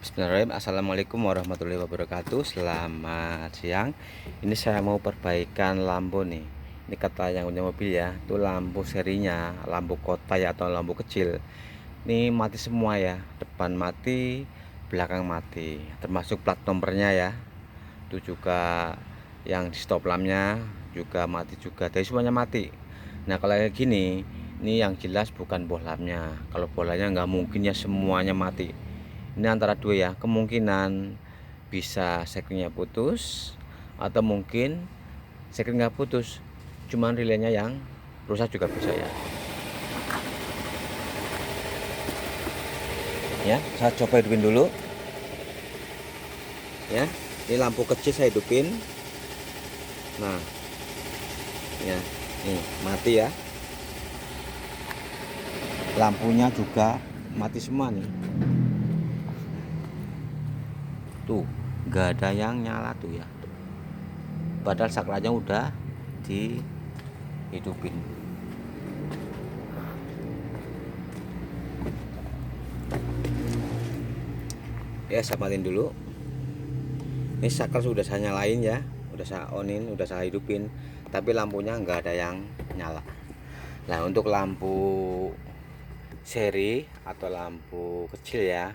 Bismillahirrahmanirrahim. Assalamualaikum warahmatullahi wabarakatuh. Selamat siang. Ini saya mau perbaikan lampu nih. Ini kata yang punya mobil ya. Itu lampu serinya, lampu kota ya atau lampu kecil. Ini mati semua ya. Depan mati, belakang mati. Termasuk plat nomornya ya. Itu juga yang di stop lampnya juga mati juga. Jadi semuanya mati. Nah kalau kayak gini, ini yang jelas bukan bohlamnya. Kalau bohlamnya nggak mungkin ya semuanya mati. Ini antara dua ya, kemungkinan bisa sekrenya putus atau mungkin sekring nggak putus, cuman relaynya yang rusak juga bisa ya. Ya, saya coba hidupin dulu. Ya, ini lampu kecil saya hidupin. Nah, ya, nih mati ya. Lampunya juga mati semua nih. Tuh, nggak ada yang nyala tuh ya. Padahal saklarnya udah dihidupin. Ya, saya matiin dulu. Ini saklar sudah saya nyalain ya, udah saya onin, udah saya hidupin, tapi lampunya nggak ada yang nyala. Nah untuk lampu seri atau lampu kecil ya,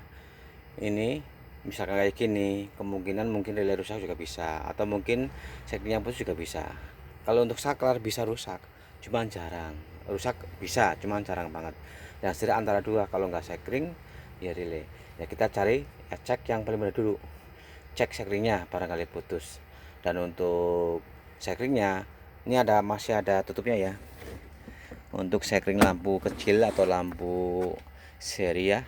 ini misalkan kayak gini, kemungkinan mungkin relay rusak juga bisa, atau mungkin sekringnya putus juga bisa. Kalau untuk saklar bisa rusak, cuman jarang. Rusak bisa, cuman jarang banget. Dan hasilnya antara dua, kalau nggak sekring ya relay. Ya kita cari ya, cek yang paling benar dulu, cek sekringnya barangkali putus. Dan untuk sekringnya ini masih ada tutupnya ya. Untuk sekring lampu kecil atau lampu seri ya,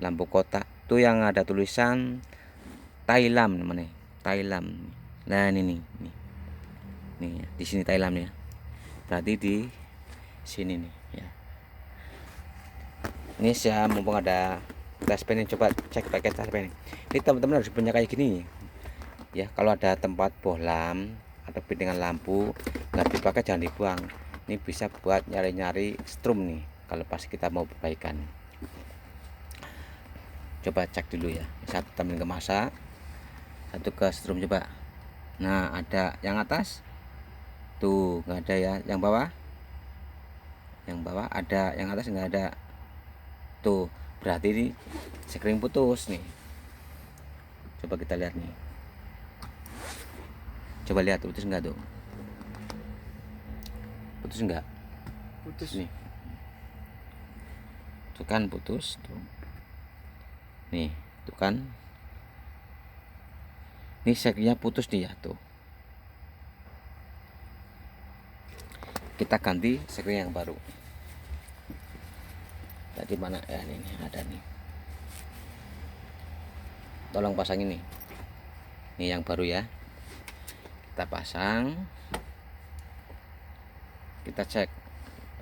lampu kotak itu yang ada tulisan Thailam namanya, Thailam. Nah ini nih di sini Thailam ya, berarti di sini nih ya. Ini saya mumpung ada tes pen, coba cek pakai tes pen. Ini teman-teman harus punya kayak gini ya. Kalau ada tempat bohlam atau dengan lampu nggak dipakai jangan dibuang. Ini bisa buat nyari-nyari strum nih kalau pas kita mau perbaikan. Coba cek dulu ya, satu temen ke masa, satu ke strum coba. Nah ada yang atas tuh nggak ada ya, yang bawah ada, yang atas nggak ada tuh, berarti ini sekring putus nih. Coba kita lihat nih, coba lihat putus nggak tuh, putus nggak, putus nih tuh kan, putus tuh nih, tuh kan ini sekringnya putus nih ya tuh. Kita ganti sekring yang baru. Tadi mana ya, ini ada nih, tolong pasang ini yang baru ya. Kita pasang, kita cek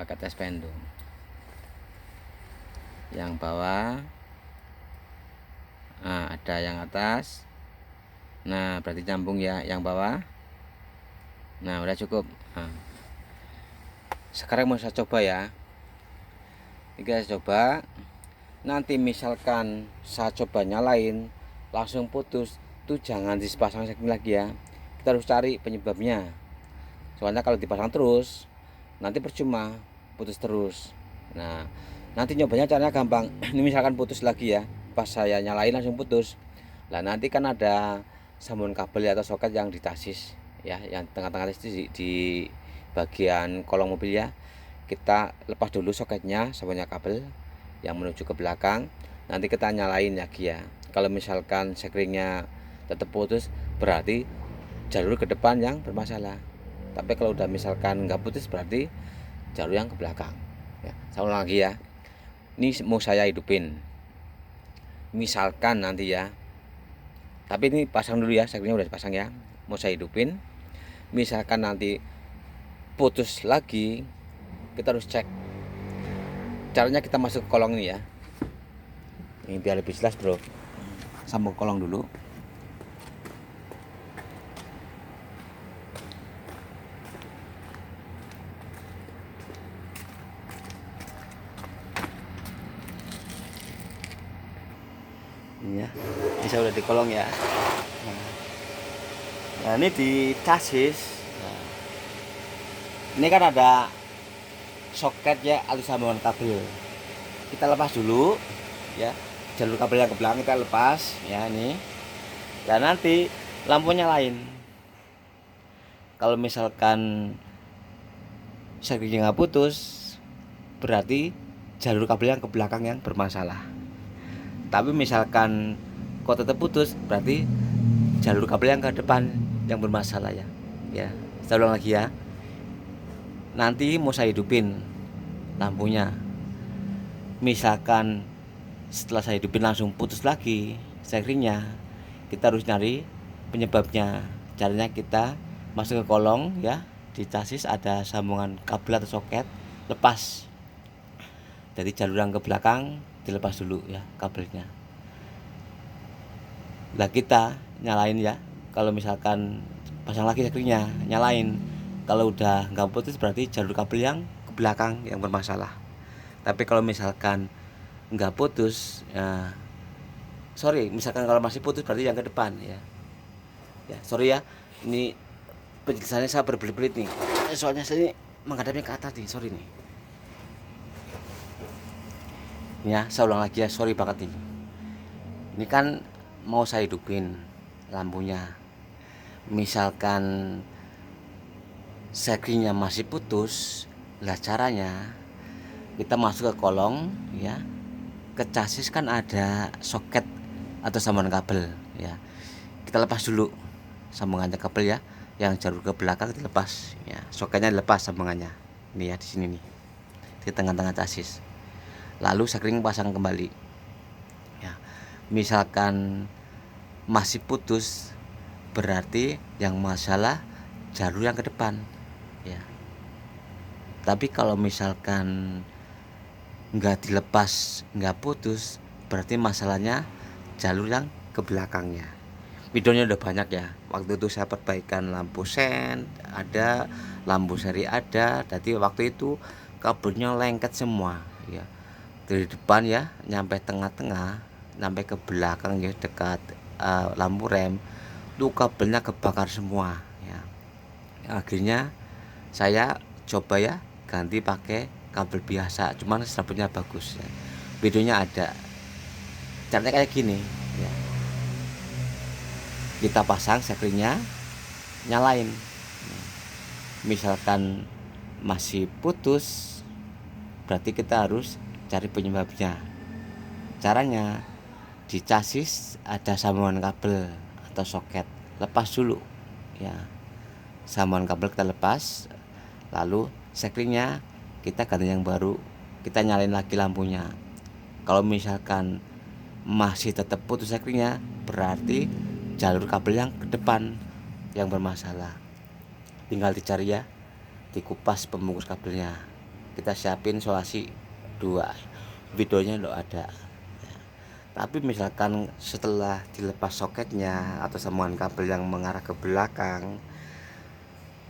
pakai tes pen tuh. Yang bawah, nah ada yang atas, nah berarti nyambung ya yang bawah. Nah udah cukup. Nah, sekarang mau saya coba ya. Ini saya coba. Nanti misalkan saya coba nyalain langsung putus, tuh jangan dipasang sekring lagi ya. Kita harus cari penyebabnya. Soalnya kalau dipasang terus nanti percuma, putus terus. Nah nanti nyobanya caranya gampang. Ini misalkan putus lagi ya, pas saya nyalain langsung putus. Lah nanti kan ada sambungan kabel atau soket yang di tasis ya, yang tengah-tengah itu di bagian kolong mobil ya. Kita lepas dulu soketnya, sambungan kabel yang menuju ke belakang. Nanti kita nyalain lagi ya. Kalau misalkan sekringnya tetap putus, berarti jalur ke depan yang bermasalah. Tapi kalau udah misalkan nggak putus, berarti jalur yang ke belakang ya. Saya ulang lagi ya, ini mau saya hidupin misalkan nanti ya, tapi ini pasang dulu ya, sekringnya udah dipasang ya. Mau saya hidupin, misalkan nanti putus lagi, kita harus cek. Caranya kita masuk ke kolong ini ya, ini biar lebih jelas bro. Sambung kolong dulu. Ini ya, ini saya udah dikolong ya. Nah ini di chassis. Nah, ini kan ada soket ya atau sambungan kabel. Kita lepas dulu ya, jalur kabel yang ke belakang kita lepas ya ini. Dan nanti lampunya lain. Kalau misalkan sekrenya nggak putus, berarti jalur kabel yang ke belakang yang bermasalah. Tapi misalkan kok tetap putus, berarti jalur kabel yang ke depan yang bermasalah ya. Ya, saya ulang lagi ya. Nanti mau saya hidupin lampunya. Misalkan setelah saya hidupin langsung putus lagi sekringnya, kita harus nyari penyebabnya. Caranya kita masuk ke kolong ya, di chassis ada sambungan kabel atau soket, lepas. Dari jalur yang ke belakang dilepas dulu ya kabelnya. Nah kita nyalain ya, kalau misalkan pasang lagi sekringnya, nyalain. Kalau udah nggak putus berarti jalur kabel yang ke belakang yang bermasalah. Tapi kalau misalkan nggak putus ya, misalkan kalau masih putus berarti yang ke depan ya. Ya sorry ya, ini penjelasannya saya berbelit-belit nih, soalnya saya menghadapnya ke atas nih, sorry nih ya. Saya ulang lagi ya, sorry banget nih. Ini kan mau saya hidupin lampunya. Misalkan sekringnya masih putus, lah caranya kita masuk ke kolong ya. Ke chassis kan ada soket atau sambungan kabel ya. Kita lepas dulu sambungannya kabel ya. Yang jalur ke belakang dilepas ya. Soketnya dilepas sambungannya. Ini ya di sini nih. Di tengah-tengah chassis. Lalu sekring pasang kembali ya. Misalkan masih putus, berarti yang masalah jalur yang ke depan ya. Tapi kalau misalkan nggak dilepas, nggak putus, berarti masalahnya jalur yang ke belakangnya. Videonya udah banyak ya. Waktu itu saya perbaikan lampu sen ada, lampu seri ada. Jadi waktu itu kabelnya lengket semua ya. Dari depan ya nyampe tengah-tengah, sampai ke belakang ya dekat lampu rem, tuh kabelnya kebakar semua ya. Akhirnya saya coba ya ganti pakai kabel biasa, cuman serabutnya bagus ya. Videonya ada. Caranya kayak gini ya. Kita pasang sekringnya, nyalain. Misalkan masih putus, berarti kita harus cari penyebabnya. Caranya di chassis ada sambungan kabel atau soket, lepas dulu ya. Sambungan kabel kita lepas, lalu sekringnya kita ganti yang baru, kita nyalain lagi lampunya. Kalau misalkan masih tetap putus sekringnya, berarti jalur kabel yang ke depan yang bermasalah. Tinggal dicari ya, dikupas pembungkus kabelnya. Kita siapin isolasi 2, videonya udah ada ya. Tapi misalkan setelah dilepas soketnya atau sambungan kabel yang mengarah ke belakang,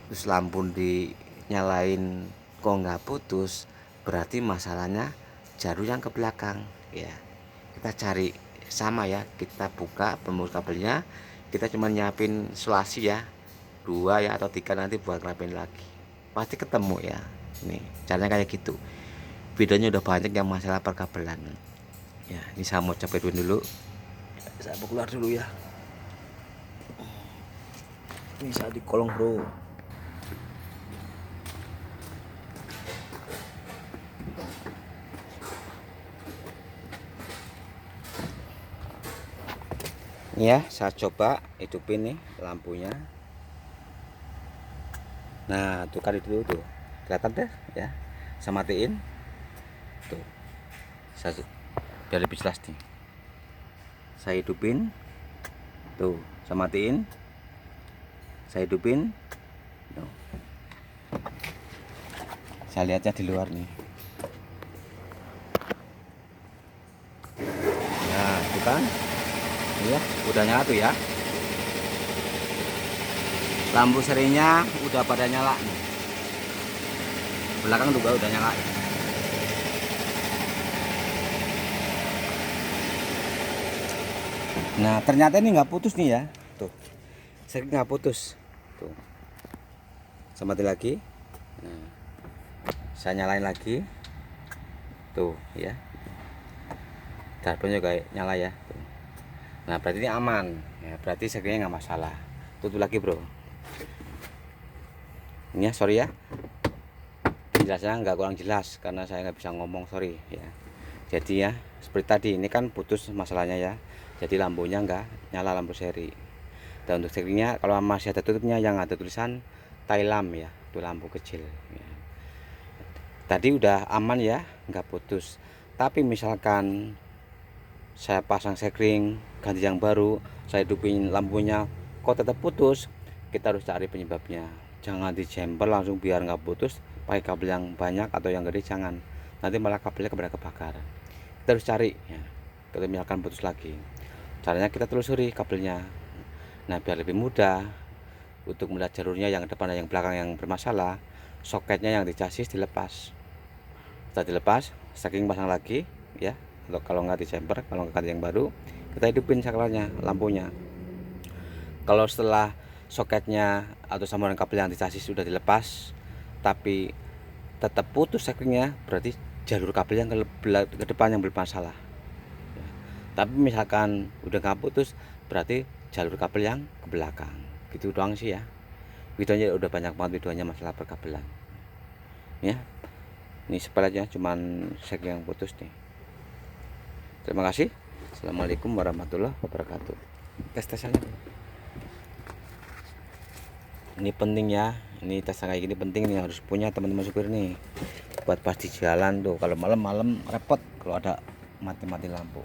terus lampu dinyalain kok nggak putus, berarti masalahnya jalur yang ke belakang ya. Kita cari sama ya, kita buka pembungkus kabelnya, kita cuma nyiapin isolasi ya 2 ya atau 3, nanti buat ngerapin lagi pasti ketemu ya. Nih caranya kayak gitu. Videonya udah banyak yang masalah perkabelan ya. Ini saya mau cobain dulu, saya mau keluar dulu ya. Ini saya di kolong bro. Ya saya coba hidupin nih lampunya. Nah tuh kan itu tuh kelihatan deh ya. Saya matiin tuh, saya biar lebih jelas nih. Saya hidupin tuh, saya matiin, saya hidupin tuh. Saya lihatnya di luar nih. Nah itu kan ya udah nyala tuh ya. Lampu serinya udah pada nyala nih. Belakang juga udah nyala ya. Nah ternyata ini nggak putus nih ya, tuh saya nggak putus tuh. Saya mati lagi. Nah, saya nyalain lagi tuh ya, karbonnya kayak nyala ya tuh. Nah berarti ini aman ya, berarti sekrenya nggak masalah. Tutup lagi bro. Ini ya, sorry ya penjelasannya nggak kurang jelas karena saya nggak bisa ngomong, sorry ya. Jadi ya seperti tadi, ini kan putus masalahnya ya, jadi lampunya nggak nyala, lampu seri. Dan untuk sekrenya kalau masih ada tutupnya yang ada tulisan Thailam ya, itu lampu kecil ya. Tadi udah aman ya, nggak putus. Tapi misalkan saya pasang sekring, ganti yang baru, saya hidupin lampunya, kok tetap putus, kita harus cari penyebabnya. Jangan dijemper langsung biar nggak putus pakai kabel yang banyak atau yang gede, jangan, nanti malah kabelnya kebakar. Kita harus cari ya, kalau misalkan putus lagi, caranya kita telusuri kabelnya. Nah biar lebih mudah untuk melihat jalurnya yang depan dan yang belakang yang bermasalah, soketnya yang di chassis dilepas. Setelah dilepas, stacking pasang lagi ya, atau kalau nggak dijemper, kalau nggak ganti yang baru, kita hidupin saklarnya, lampunya. Kalau setelah soketnya atau sambungan kabel yang di chassis sudah dilepas tapi tetap putus sekringnya, berarti jalur kabel yang ke depan yang bermasalah ya. Tapi misalkan udah nggak putus, berarti jalur kabel yang ke belakang. Gitu doang sih ya, videonya udah banyak banget videonya masalah perkabelan ya. Ini sepele aja, cuman sekring yang putus nih. Terima kasih. Assalamualaikum warahmatullahi wabarakatuh. Tes aja. Ini penting ya, ini tes kayak gini penting nih, harus punya teman-teman supir nih buat pas di jalan tuh. Kalau malam-malam repot kalau ada mati-mati lampu.